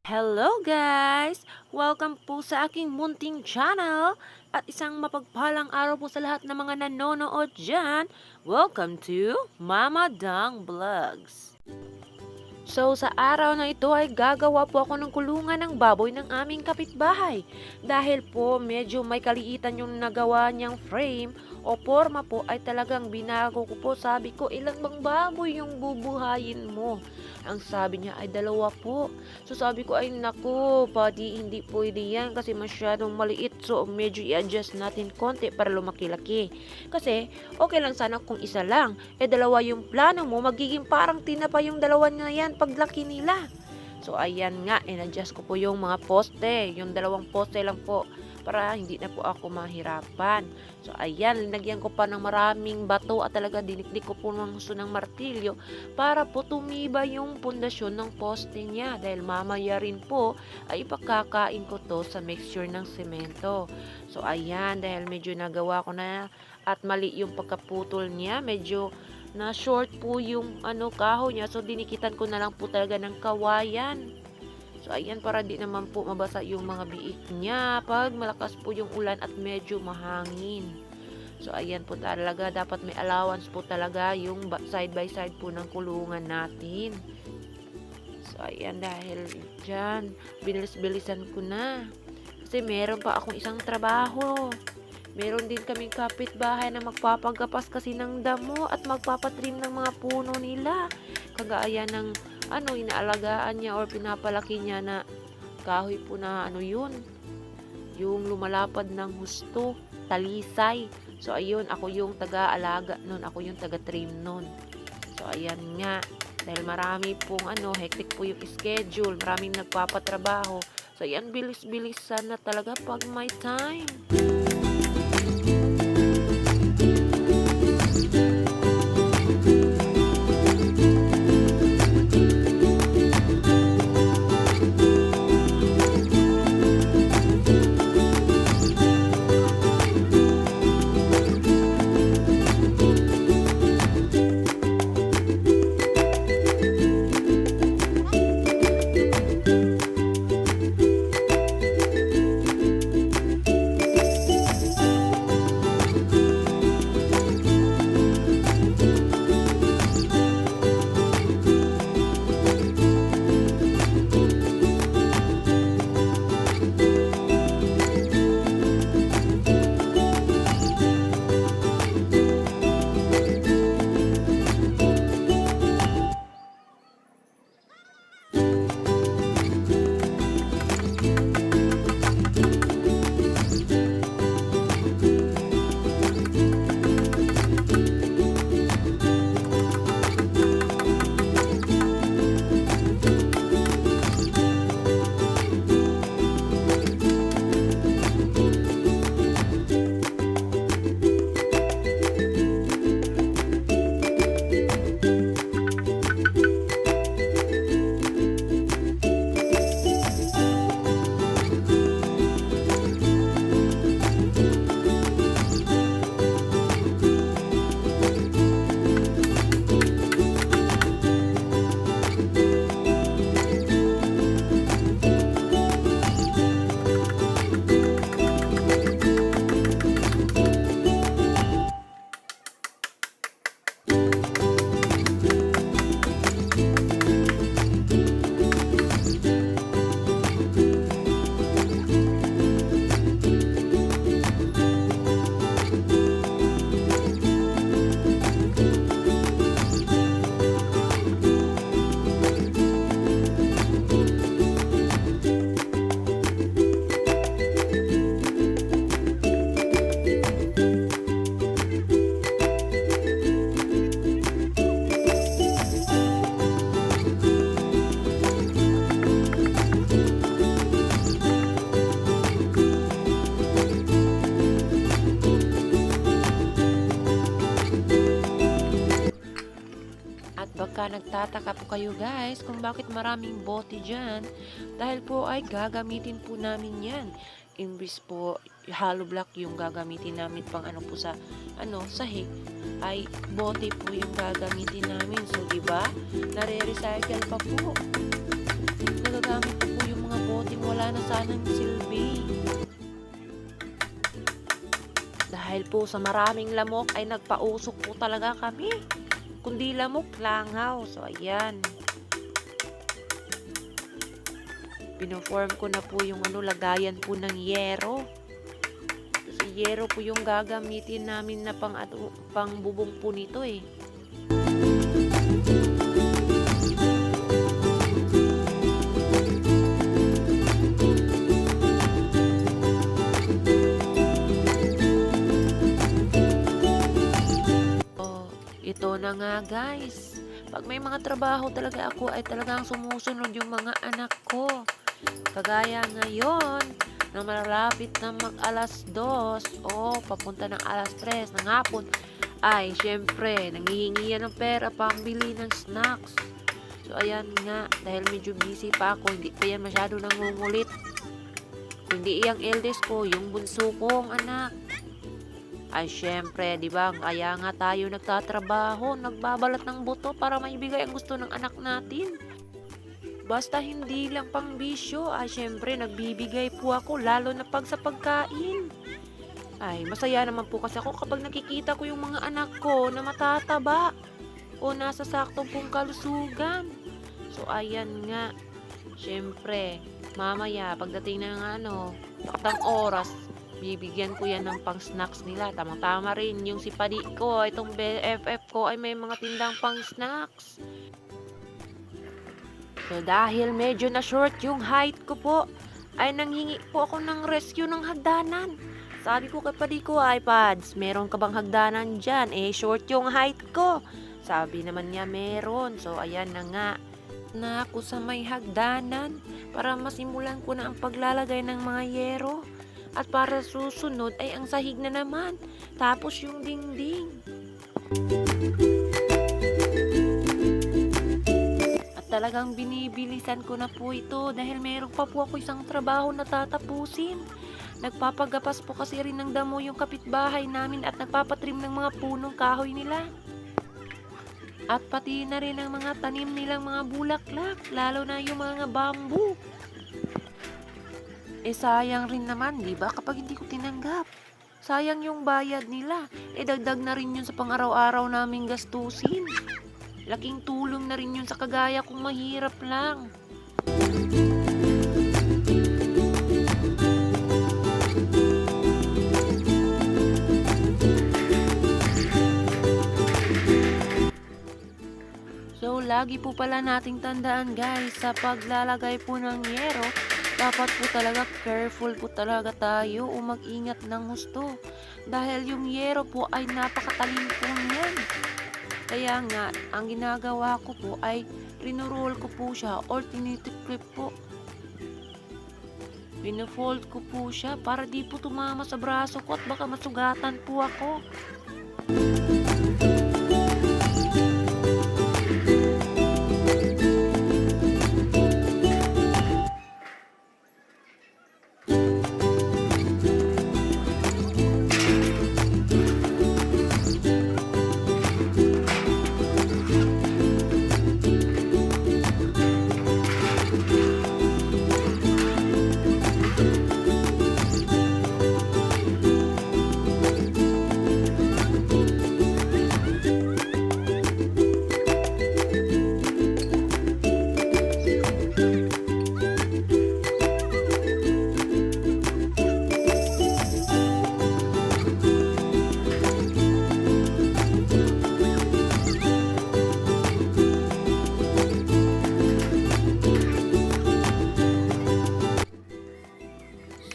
Hello guys! Welcome po sa aking munting channel at isang mapagpalang araw po sa lahat ng mga nanonood dyan. Welcome to Mama Dang Vlogs. So sa araw na ito ay gagawa po ako ng kulungan ng baboy ng aming kapitbahay. Dahil po medyo may kaliitan yung nagawa niyang frame o forma po ay talagang binago ko po. Sabi ko, ilan bang baboy yung bubuhayin mo? Ang sabi niya ay 2 po. So sabi ko ay naku, pati hindi pwede yan kasi masyadong maliit. So medyo i-adjust natin konti para lumaki-laki. Kasi okay lang sana kung isa lang. 2 yung plano mo, magiging parang tinapa yung 2 na yan paglaki nila. So ayan nga, in-adjust ko po yung mga poste. Yung 2 poste lang po para hindi na po ako mahirapan. So ayan, linagyan ko pa ng maraming bato at talaga dinikdik ko po ng gusto ng martilyo para po tumiba yung pundasyon ng poste niya. Dahil mamaya rin po ay ipakakain ko to sa mixture ng semento. So ayan, dahil medyo nagawa ko na at mali yung pagkaputol niya, medyo na short po yung kahoy niya. So dinikitan ko na lang po talaga ng kawayan. So ayan, para di naman po mabasa yung mga biik niya pag malakas po yung ulan at medyo mahangin. So ayan po talaga, dapat may allowance po talaga yung side by side po ng kulungan natin. So ayan, dahil dyan, bilis-bilisan ko na. Kasi meron pa akong isang trabaho. Meron din kaming kapitbahay na magpapagapas kasi ng damo at magpapatrim ng mga puno nila. Kagaya ng inaalagaan niya or pinapalaki niya na kahoy po na yun. Yung lumalapad ng husto, talisay. So ayun, ako yung taga-alaga nun, ako yung taga-trim nun. So ayan nga, dahil marami pong hectic po yung schedule, maraming nagpapatrabaho. So ayan, bilis-bilisan na talaga pag may time. Baka nagtataka po kayo guys kung bakit maraming bote dyan. Dahil po ay gagamitin po namin yan. Imbis po hollow block yung gagamitin namin pang po sa sahig, ay bote po yung gagamitin namin. So diba, nare-recycle pa po. Nagagamit po yung wala na sanang silbi. Dahil po sa maraming lamok ay nagpausok po talaga kami. Kundi lamok, langaw. So ayan. Pinoform ko na po yung lagayan po ng yero. Kasi yero po yung gagamitin namin na pang bubong po nito eh. Ito na nga guys. Pag may mga trabaho talaga ako ay talagang sumusunod yung mga anak ko. Kagaya ngayon na malapit na mag alas 2 o papunta ng alas 3 ng hapon ay syempre nanghihingi yan ng pera pambili ng snacks. So ayan nga, dahil medyo busy pa ako, hindi pa yan masyado nangungulit. Kundi iyang eldest ko, yung bunso kong anak. Ay syempre, di ba? Kaya nga tayo nagtatrabaho, nagbabalat ng buto para maibigay ang gusto ng anak natin. Basta hindi lang pang bisyo, ay syempre nagbibigay po ako, lalo na pag sa pagkain. Ay, masaya naman po kasi ako kapag nakikita ko yung mga anak ko na matataba o nasa saktong pong kalusugan. So ayan nga, syempre, mamaya pagdating ng taktang oras, bibigyan ko yan ng pang snacks nila. Tamang-tama rin yung si Padi ko, itong BFF ko ay may mga tindang pang snacks. So dahil medyo na short yung height ko po, ay nanghingi po ako ng rescue ng hagdanan. Sabi ko kay Padi ko, iPads, meron ka bang hagdanan dyan? Short yung height ko. Sabi naman niya meron. So ayan na nga, na ako sa may hagdanan para masimulan ko na ang paglalagay ng mga yero. At para susunod ay ang sahig na naman. Tapos yung dingding. At talagang binibilisan ko na po ito dahil meron pa po ako isang trabaho na tatapusin. Nagpapagapas po kasi rin ng damo yung kapitbahay namin at nagpapatrim ng mga punong kahoy nila. At pati na rin ang mga tanim nilang mga bulaklak, lalo na yung mga bamboo. Sayang rin naman, di ba, kapag hindi ko tinanggap. Sayang yung bayad nila. Dagdag na rin yun sa pang-araw-araw naming gastusin. Laking tulong na rin yun sa kagaya kung mahirap lang. So, lagi po pala nating tandaan guys, sa paglalagay po ng yero, dapat po talaga careful po talaga tayo o mag-ingat ng husto. Dahil yung yero po ay napakatalim po niyan. Kaya nga, ang ginagawa ko po ay rinoroll ko po siya or tinitiklip po. Pinafold ko po siya para di po tumama sa braso ko at baka masugatan po ako.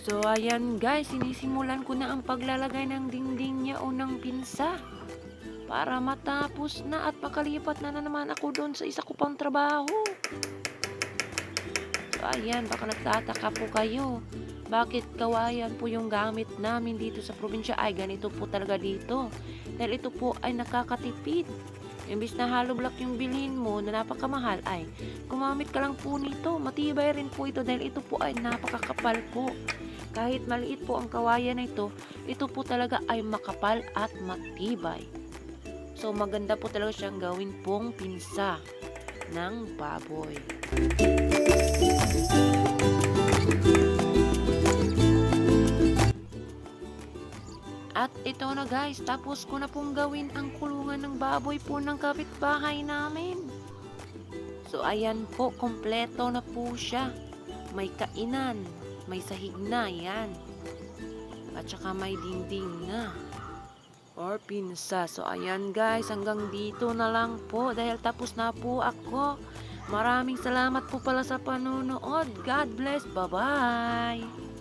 So ayan guys, sinisimulan ko na ang paglalagay ng dingding niya o ng pinsa para matapos na at makalipat na naman ako doon sa isa ko pang trabaho. So ayan, baka nagtataka po kayo, bakit kawayan po yung gamit namin dito sa probinsya? Ay ganito po talaga dito, dahil ito po ay nakakatipid. Imbis na hollow block yung bilhin mo na napakamahal, ay gumamit ka lang po nito. Matibay rin po ito dahil ito po ay napakakapal po. Kahit maliit po ang kawayan na ito po talaga ay makapal at matibay. So maganda po talaga siyang gawin pong pinsa ng baboy. guys, tapos ko na pong gawin ang kulungan ng baboy po ng kapitbahay namin. So ayan po, kompleto na po siya. May kainan, may sahig na, yan. At saka may dingding na. Or pinsa. So ayan guys, hanggang dito na lang po dahil tapos na po ako. Maraming salamat po pala sa panonood. God bless. Bye-bye.